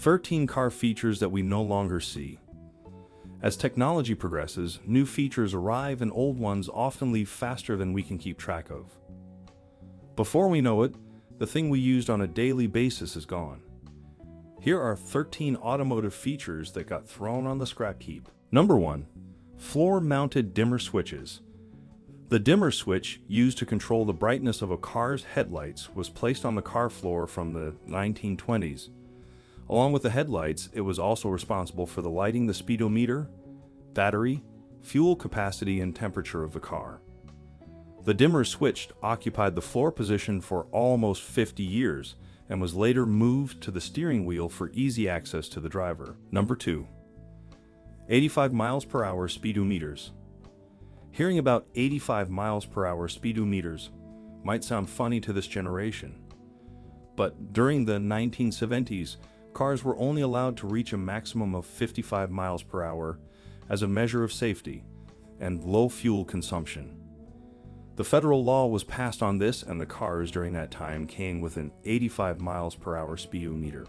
13 car features that we no longer see. As technology progresses, new features arrive and old ones often leave faster than we can keep track of. Before we know it, the thing we used on a daily basis is gone. Here are 13 automotive features that got thrown on the scrap heap. Number 1. Floor-mounted dimmer switches. The dimmer switch, used to control the brightness of a car's headlights, was placed on the car floor from the 1920s. Along with the headlights, it was also responsible for the lighting the speedometer, battery, fuel capacity, and temperature of the car. The dimmer switch occupied the floor position for almost 50 years and was later moved to the steering wheel for easy access to the driver. Number 2. 85 miles per hour speedometers. Hearing about 85 miles per hour speedometers might sound funny to this generation, but during the 1970s, cars were only allowed to reach a maximum of 55 miles per hour as a measure of safety and low fuel consumption. The federal law was passed on this, and the cars during that time came with an 85 miles per hour speedometer.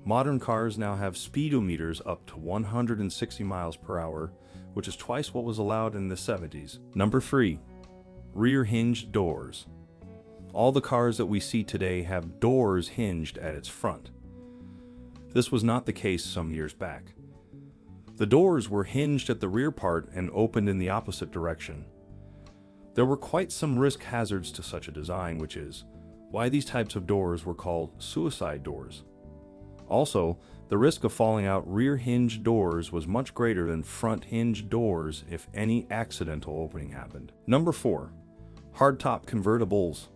Modern cars now have speedometers up to 160 miles per hour, which is twice what was allowed in the 70s. Number 3. Rear hinged doors. All the cars that we see today have doors hinged at its front. This was not the case some years back. The doors were hinged at the rear part and opened in the opposite direction. There were quite some risk hazards to such a design, which is why these types of doors were called suicide doors. Also, the risk of falling out rear hinged doors was much greater than front hinged doors if any accidental opening happened. Number 4. Hardtop convertibles.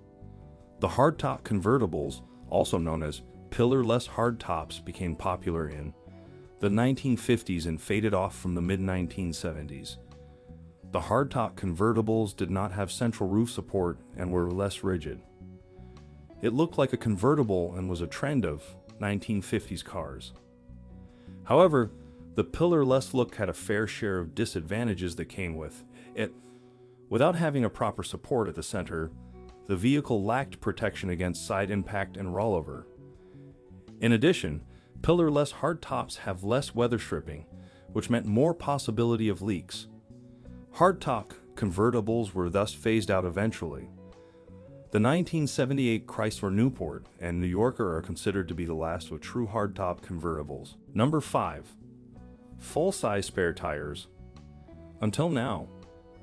The hardtop convertibles, also known as pillar-less hardtops, became popular in the 1950s and faded off from the mid-1970s. The hardtop convertibles did not have central roof support and were less rigid. It looked like a convertible and was a trend of 1950s cars. However, the pillar-less look had a fair share of disadvantages that came with it. Without having a proper support at the center, the vehicle lacked protection against side impact and rollover. In addition, pillar-less hardtops have less weather stripping, which meant more possibility of leaks. Hardtop convertibles were thus phased out eventually. The 1978 Chrysler Newport and New Yorker are considered to be the last of true hardtop convertibles. Number 5. Full-size spare tires. Until now,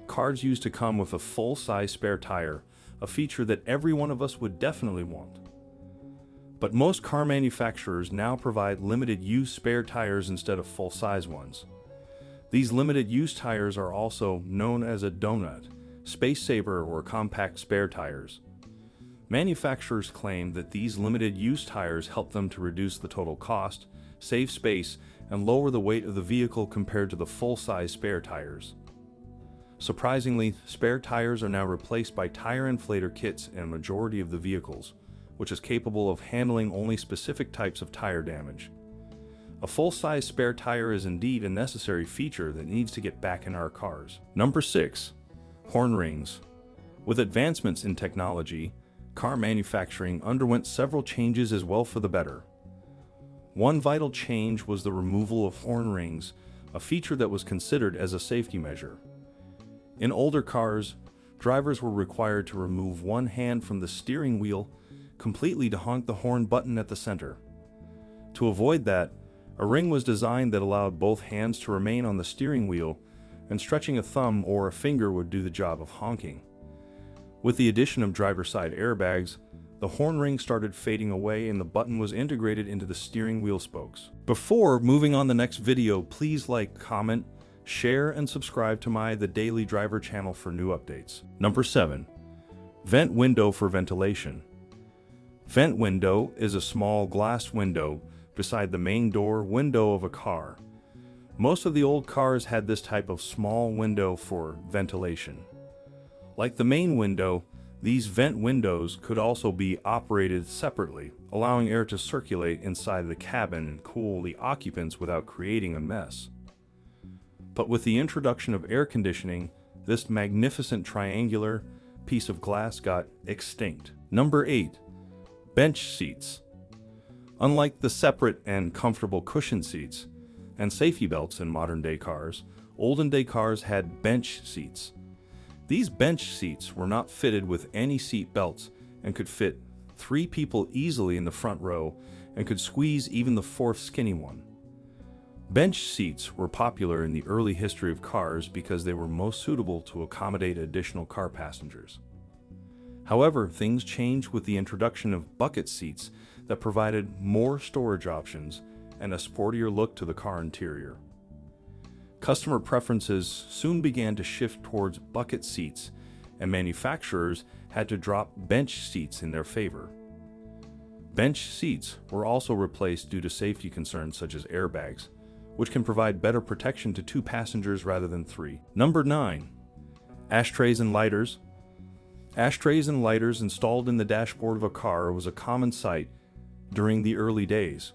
cars used to come with a full-size spare tire, a feature that every one of us would definitely want. But most car manufacturers now provide limited-use spare tires instead of full-size ones. These limited-use tires are also known as a donut, space saver, or compact spare tires. Manufacturers claim that these limited-use tires help them to reduce the total cost, save space, and lower the weight of the vehicle compared to the full-size spare tires. Surprisingly, spare tires are now replaced by tire inflator kits in a majority of the vehicles, which is capable of handling only specific types of tire damage. A full-size spare tire is indeed a necessary feature that needs to get back in our cars. Number 6. Horn rings. With advancements in technology, car manufacturing underwent several changes as well for the better. One vital change was the removal of horn rings, a feature that was considered as a safety measure. In older cars, drivers were required to remove one hand from the steering wheel completely to honk the horn button at the center. To avoid that, a ring was designed that allowed both hands to remain on the steering wheel, and stretching a thumb or a finger would do the job of honking. With the addition of driver's side airbags, the horn ring started fading away and the button was integrated into the steering wheel spokes. Before moving on the next video, please like, comment, share, and subscribe to The Daily Driver channel for new updates. Number 7. Vent window for ventilation. Vent window is a small glass window beside the main door window of a car. Most of the old cars had this type of small window for ventilation. Like the main window, these vent windows could also be operated separately, allowing air to circulate inside the cabin and cool the occupants without creating a mess. But with the introduction of air conditioning, this magnificent triangular piece of glass got extinct. Number 8. Bench seats. Unlike the separate and comfortable cushion seats and safety belts in modern-day cars, olden-day cars had bench seats. These bench seats were not fitted with any seat belts and could fit 3 people easily in the front row and could squeeze even the fourth skinny one. Bench seats were popular in the early history of cars because they were most suitable to accommodate additional car passengers. However, things changed with the introduction of bucket seats that provided more storage options and a sportier look to the car interior. Customer preferences soon began to shift towards bucket seats, and manufacturers had to drop bench seats in their favor. Bench seats were also replaced due to safety concerns such as airbags, which can provide better protection to 2 passengers rather than 3. Number 9. Ashtrays and lighters. Ashtrays and lighters installed in the dashboard of a car was a common sight during the early days.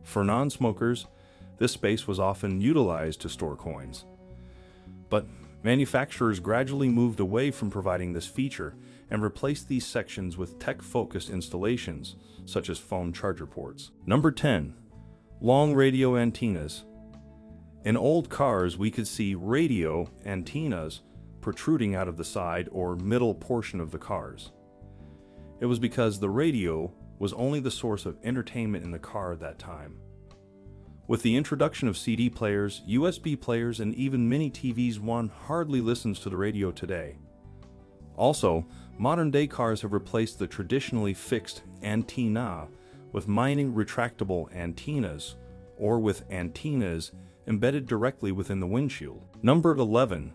For non-smokers, this space was often utilized to store coins. But manufacturers gradually moved away from providing this feature and replaced these sections with tech-focused installations, such as phone charger ports. Number 10. Long radio antennas. In old cars, we could see radio antennas protruding out of the side or middle portion of the cars. It was because the radio was only the source of entertainment in the car at that time. With the introduction of CD players, USB players, and even mini TVs, one hardly listens to the radio today. Also, modern-day cars have replaced the traditionally fixed antenna with mining retractable antennas, or with antennas embedded directly within the windshield. Number 11.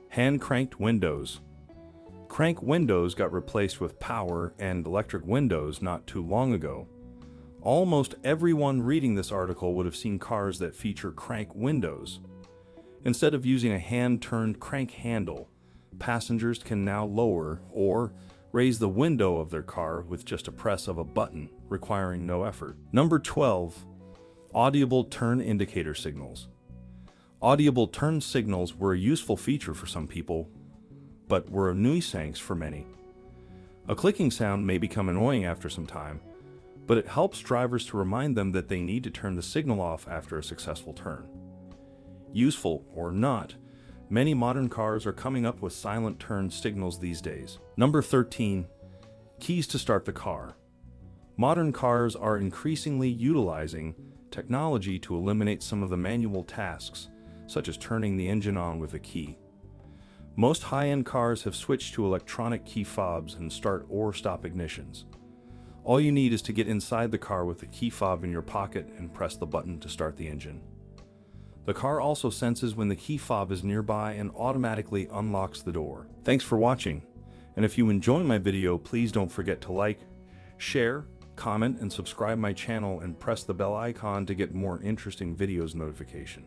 Hand-cranked windows. Crank windows got replaced with power and electric windows not too long ago. Almost everyone reading this article would have seen cars that feature crank windows. Instead of using a hand-turned crank handle, passengers can now lower or raise the window of their car with just a press of a button, requiring no effort. Number 12. Audible turn indicator signals. Audible turn signals were a useful feature for some people, but were a nuisance for many. A clicking sound may become annoying after some time, but it helps drivers to remind them that they need to turn the signal off after a successful turn. Useful or not, many modern cars are coming up with silent turn signals these days. Number 13. Keys to start the car. Modern cars are increasingly utilizing technology to eliminate some of the manual tasks, such as turning the engine on with a key. Most high-end cars have switched to electronic key fobs and start or stop ignitions. All you need is to get inside the car with the key fob in your pocket and press the button to start the engine. The car also senses when the key fob is nearby and automatically unlocks the door. Thanks for watching, and if you enjoy my video, please don't forget to like, share, comment, and subscribe my channel and press the bell icon to get more interesting videos notification.